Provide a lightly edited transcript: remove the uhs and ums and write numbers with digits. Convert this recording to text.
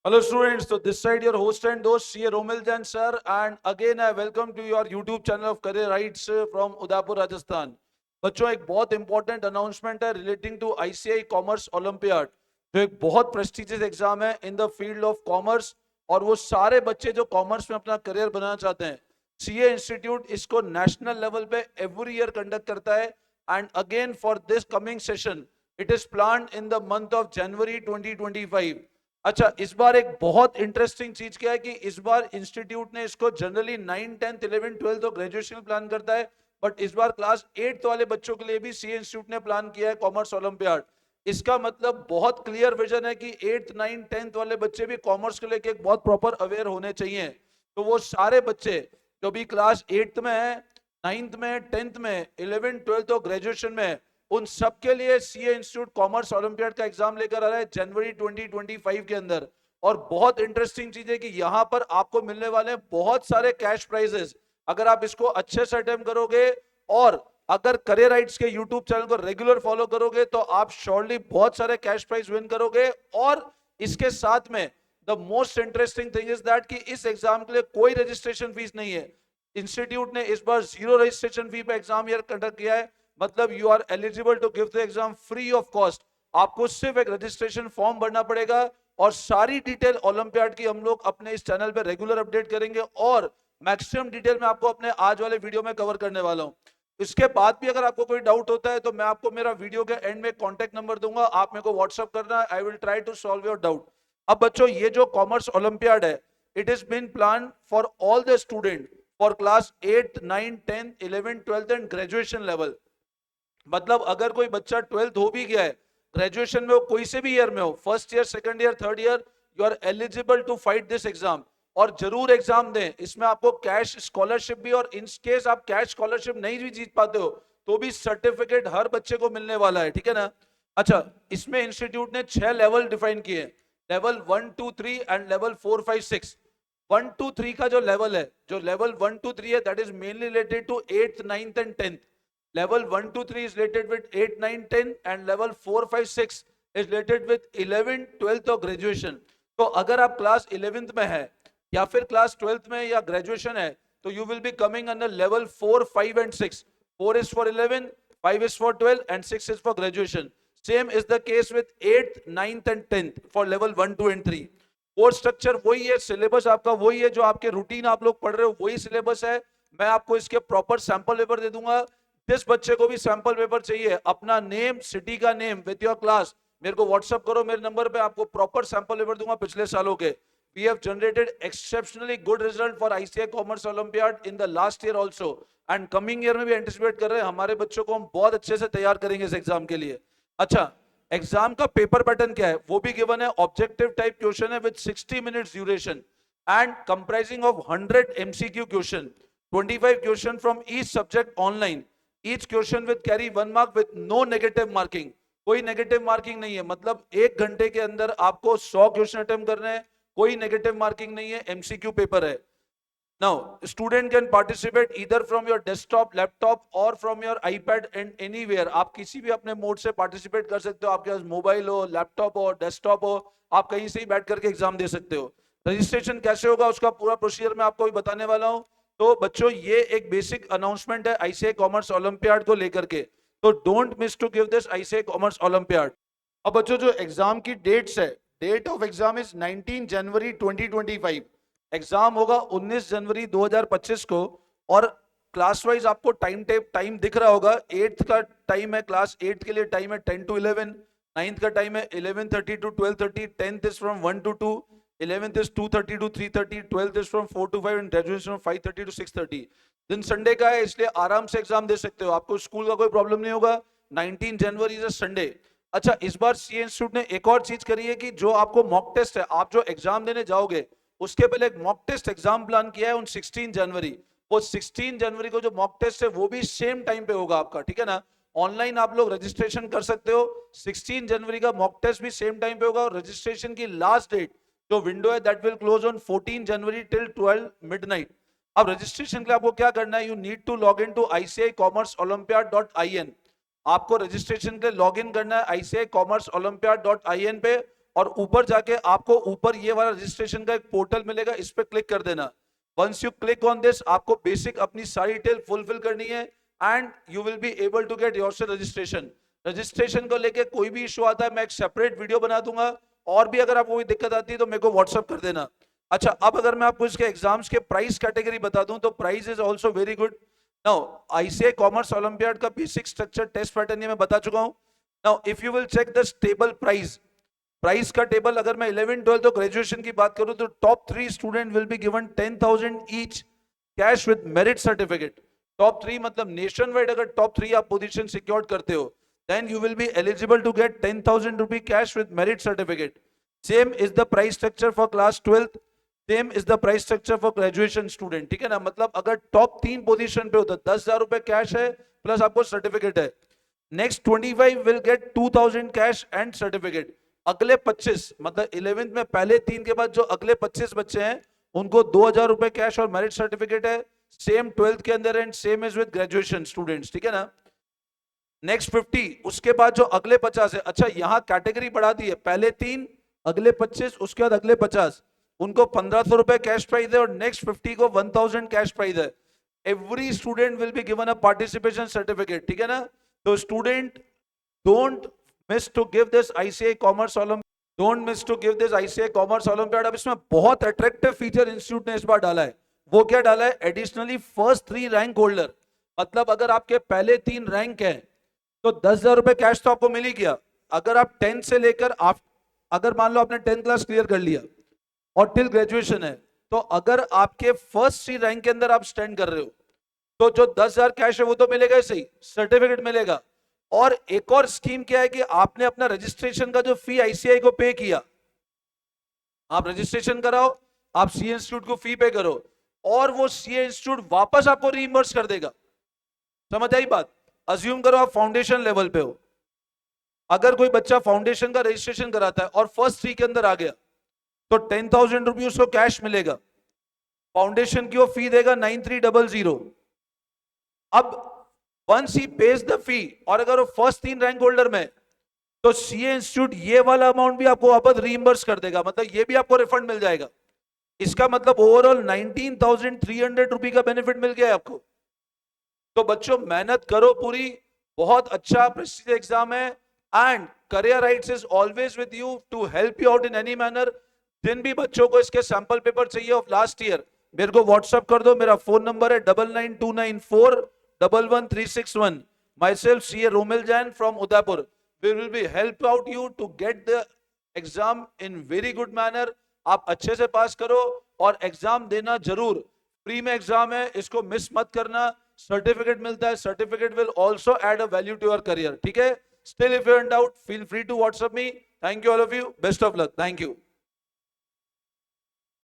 Hello students, so this side your host and host CA Romil Jain sir, and again I welcome to your YouTube channel of Career Rights from Udaipur Rajasthan. बच्चों एक बहुत important announcement है relating to ICI commerce olympiad, जो एक बहुत prestigious exam है in the field of commerce. और वो सारे बच्चे जो कॉमर्स में अपना करियर बनाना चाहते हैं, सीए इंस्टीट्यूट इसको नेशनल लेवल पे एवरी ईयर कंडक्ट करता है। And again for this coming session it is planned in the month of January 2025। अच्छा, इस बार एक बहुत इंटरेस्टिंग चीज क्या है कि इस बार इंस्टीट्यूट ने इसको जनरली 9, 10, 11, 12 तो ग्रेजुएशन प्लान करता है, बट इस बार क्लास 8 वाले बच्चों के लिए भी सी इंस्टीट्यूट ने प्लान किया है कॉमर्स ओलंपियाड। इसका मतलब बहुत क्लियर विजन है कि 8, 9, 10 वाले बच्चे भी कॉमर्स को लेके एक बहुत प्रॉपर अवेयर होने चाहिए। तो वो सारे बच्चे जो भी क्लास 8 में है, 9th में, 10th में, 11, 12 और ग्रेजुएशन में है, उन सब के लिए सीए इंस्टीट्यूट कॉमर्स ओलंपियाड का एग्जाम लेकर आ रहा है जनवरी 2025 के अंदर। और बहुत इंटरेस्टिंग चीज है कि यहां पर आपको मिलने वाले हैं बहुत सारे कैश प्राइजेस अगर आप इसको अच्छे से अटेम्प्ट करोगे। और अगर करियर राइट्स के यूट्यूब चैनल को रेगुलर फॉलो करोगे तो आप श्योरली बहुत सारे कैश प्राइज विन करोगे। और इसके साथ में the most interesting thing is that कि इस एग्जाम के लिए कोई रजिस्ट्रेशन फीस नहीं है। इंस्टीट्यूट ने इस बार जीरो रजिस्ट्रेशन फी पे एग्जाम ईयर कंडक्ट किया है, मतलब you are eligible to give the exam free of cost. आपको सिर्फ एक रजिस्ट्रेशन फॉर्म भरना पड़ेगा और सारी डिटेल ओलंपियाड की हम लोग अपने इस चैनल पे रेगुलर अपडेट करेंगे और मैक्सिमम डिटेल में आपको अपने आज वाले वीडियो में कवर करने वाला हूं। इसके बाद भी अगर आपको कोई डाउट होता है तो मैं आपको मेरा वीडियो के एंड में कॉन्टेक्ट नंबर दूंगा, आप मेरे को व्हाट्सअप करना, I will try to solve your doubt. अब बच्चों, ये जो कॉमर्स ओलंपियाड है, it is been plan for all the student for class 8, 9, 10, 11, 12 and graduation level. मतलब अगर कोई बच्चा 12th हो भी गया है, ग्रेजुएशन में हो, कोई से भी ईयर में हो, first year, second year, third year, you are eligible to fight this exam. और जरूर एग्जाम दें, इसमें आपको कैश स्कॉलरशिप भी, और इन केस आप कैश स्कॉलरशिप नहीं भी जीत पाते हो तो भी सर्टिफिकेट हर बच्चे को मिलने वाला है, ठीक है ना। अच्छा, इसमें इंस्टीट्यूट ने 6 लेवल डिफाइन किए, लेवल 1, 2, 3 एंड लेवल 4, 5, 6। 1, 2, 3 का जो लेवल है, जो लेवल 1, 2, 3 है, that is mainly related to 8th, 9th and 10th। Level 1, 2, 3 is related with 8, 9, 10 and level 4, 5, 6 is related with 11, 12th और graduation। तो अगर आप क्लास 11th में है या फिर क्लास 12th में या ग्रेजुएशन है तो you will be coming under level 4, 5 and 6। 4 is for 11, 5 is for 12 and 6 is for graduation। Same is the case with 8th, 9th and 10th for level 1, 2 and 3। Course structure वही है, syllabus आपका वही है, जो आपके routine आप लोग पढ़ रहे हो वही सिलेबस है। मैं आपको इसके प्रॉपर सैंपल पेपर दे दूंगा। जिस बच्चे को भी सैंपल पेपर चाहिए, अपना नेम, सिटी का नेम विद योर क्लास मेरे को व्हाट्सअप करो, मेरे नंबर पे आपको प्रॉपर सैंपल पेपर दूंगा पिछले सालों के। We have generated exceptionally good result for ICI commerce olympiad in the last year also, and coming year में भी एंटिसिपेट कर रहे हैं हमारे बच्चों को हम बहुत अच्छे से तैयार करेंगे इस एग्जाम के लिए। अच्छा, एग्जाम का पेपर पैटर्न क्या है वो भी गिवन है। ऑब्जेक्टिव टाइप क्वेश्चन है with 60 minutes duration and comprising of 100 MCQ question, 25 question from each subject online. Each question with carry 1 mark with no negative marking. कोई नेगेटिव मार्किंग नहीं है, मतलब 1 घंटे के अंदर आपको 100 क्वेश्चन अटेम्प्ट करने हैं, कोई नेगेटिव मार्किंग नहीं है, एमसीक्यू पेपर है। Now, student can participate either from your desktop, laptop or from your iPad and anywhere। आप किसी भी अपने मोड से पार्टिसिपेट कर सकते हो, आपके पास मोबाइल हो, लैपटॉप हो, डेस्कटॉप हो, आप कहीं से ही बैठ करके एग्जाम दे सकते हो। रजिस्ट्रेशन कैसे होगा उसका पूरा प्रोसीजर मैं आपको भी बताने वाला हूं। तो बच्चों, ये एक बेसिक अनाउंसमेंट है आईसीआई कॉमर्स ओलंपियाड को लेकर के, तो don't miss to give this ICI commerce olympiad. अब बच्चों, जो एग्जाम की डेट्स है, date of exam is 19 January 2025। Exam होगा 19 जनवरी 2025 को। और क्लास वाइज आपको टाइम दिख रहा होगा। 8th का टाइम है, क्लास 8 के लिए टाइम है 10 to 11। 9th का टाइम है 11:30 to 12:30। 10th is from 1 to 2। 11th is 2:30 to 3:30। 12th is from 4 to 5 and graduation from 5:30 to 6:30। दिन संडे का है, इसलिए आराम से एग्जाम दे सकते हो, आपको स्कूल का कोई प्रॉब्लम नहीं होगा। 19 जनवरी इज अ संडे। अच्छा, इस बार सी इंस्टीट्यूट ने एक और चीज करी है कि जो आपको मॉक टेस्ट है, आप जो एग्जाम देने जाओगे उसके पहले एक मॉक टेस्ट एग्जाम प्लान किया है उन 16 जनवरी। वो 16 जनवरी को जो मॉक टेस्ट है वो भी सेम टाइम पे होगा आपका, ठीक है ना। ऑनलाइन आप लोग रजिस्ट्रेशन कर सकते हो। 16 जनवरी का मॉक टेस्ट भी सेम टाइम पे होगा और रजिस्ट्रेशन की लास्ट डेट जो विंडो है that will close on 14 January till 12 midnight. अब रजिस्ट्रेशन के लिए आपको क्या करना है, you need to log in to ICICommerceOlympiad.in। आपको रजिस्ट्रेशन के लिए लॉग इन करना है ICICommerceOlympiad.in पे। और ऊपर जाके आपको ऊपर ये वाला रजिस्ट्रेशन का एक पोर्टल मिलेगा, इस पे क्लिक कर देना। Once you click on this, आपको बेसिक अपनी सारी डिटेल फुलफिल करनी है and you will be able to get yourself registration. Registration को लेके कोई भी इशू आता है मैं एक सेपरेट वीडियो बना दूंगा, और भी अगर आपको कोई दिक्कत आती है तो मेरे को व्हाट्सअप कर देना। अच्छा, अब अगर मैं आपको इसके एग्जाम्स के प्राइस कैटेगरी बता दूं तो price is also very good. Now ICI commerce olympiad का बेसिक स्ट्रक्चर टेस्ट पैटर्न ये मैं बता चुका हूं। Now if you will check the stable price का टेबल, अगर मैं 11 12 तो ग्रेजुएशन की बात करूं तो top 3 student will be given 10,000 each cash with merit certificate. Top 3 मतलब नेशन वाइड अगर टॉप 3 आप पोजीशन सिक्योर करते हो then you will be eligible to get 10,000 rupee cash with merit certificate. Same is the price structure for class 12th, same is the price structure for graduation student, ठीक है ना। मतलब अगर top 3 position पे हो तो 10,000 रुपए कैश है प्लस आपको सर्टिफिकेट है। Next 25 will get 2,000 cash and certificate. अगले 25 मतलब 11th में पहले 3 के बाद जो अगले 25 बच्चे हैं उनको 2,000 रुपए कैश और मेरिट सर्टिफिकेट है। सेम 12th के अंदर and same is with graduation students, ठीक है ना। नेक्स्ट 50, उसके बाद जो अगले 50 है, अच्छा यहां कैटेगरी बढ़ा दी है, पहले 3 अगले 25 उसके बाद अगले 50 उनको 1,500 रुपए कैश प्राइज है और नेक्स्ट 50 को 1,000 कैश प्राइज है। Every student will be given a participation certificate, ठीक है ना। तो student don't miss to give this ICI commerce olympiad, don't miss to give this ICI commerce olympiad. अब इसमें बहुत अट्रैक्टिव फीचर इंस्टीट्यूट ने इस बार डाला है। वो क्या डाला है? एडिशनली फर्स्ट 3 रैंक होल्डर, मतलब अगर आपके पहले 3 रैंक है तो 10,000 रुपए कैश तो आपको मिल ही गया। अगर आप 10 से लेकर आप अगर मान लो आपने 10 क्लास क्लियर कर लिया और टिल ग्रेजुएशन है, तो अगर आपके फर्स्ट 3 रैंक के अंदर आप स्टैंड कर रहे हो तो जो 10,000 कैश है वो तो मिलेगा ही सही, सर्टिफिकेट मिलेगा। और एक और स्कीम क्या है कि आपने अपना रजिस्ट्रेशन का जो फी आईसीआई को पे किया, आप रजिस्ट्रेशन कराओ, आप सीए इंस्टीट्यूट को फी पे करो और वो सीए इंस्टीट्यूट वापस आपको रीइंबर्स कर देगा। समझ आई बात? अज्यूम करो आप फाउंडेशन लेवल पे हो, अगर कोई बच्चा फाउंडेशन का रजिस्ट्रेशन कराता है और फर्स्ट 3 के अंदर आ गया तो 10,000 रुपये उसको कैश मिलेगा, फाउंडेशन की वो फी देगा 9300। अब once he pays the fee, और अगर वो फर्स्ट 3 रैंक होल्डर में तो सीए इंस्टीट्यूट ये वाला अमाउंट भी आपको वापस रीइंबर्स कर देगा, मतलब ये भी आपको रिफंड मिल जाएगा। इसका मतलब ओवरऑल 19,300 रुपए का बेनिफिट मिल गया है आपको। तो बच्चों मेहनत करो पूरी, बहुत अच्छा प्रेस्टीजियस एग्जाम है and Career Writes is always with you to help you out in any manner. जिन भी बच्चों को इसके सैंपल पेपर चाहिए ऑफ लास्ट ईयर मेरे को व्हाट्सएप कर दो, मेरा फोन नंबर है 9929411361। Myself CA Romil Jain from Udaipur, we will be help out you to get the exam in very good manner. आप अच्छे से पास करो और एग्जाम देना जरूर, फ्री में एग्जाम है, इसको मिस मत करना। सर्टिफिकेट मिलता है, certificate will also add a value to your career, ठीक है। Still if you are in doubt feel free to WhatsApp me. Thank you all of you, best of luck, thank you.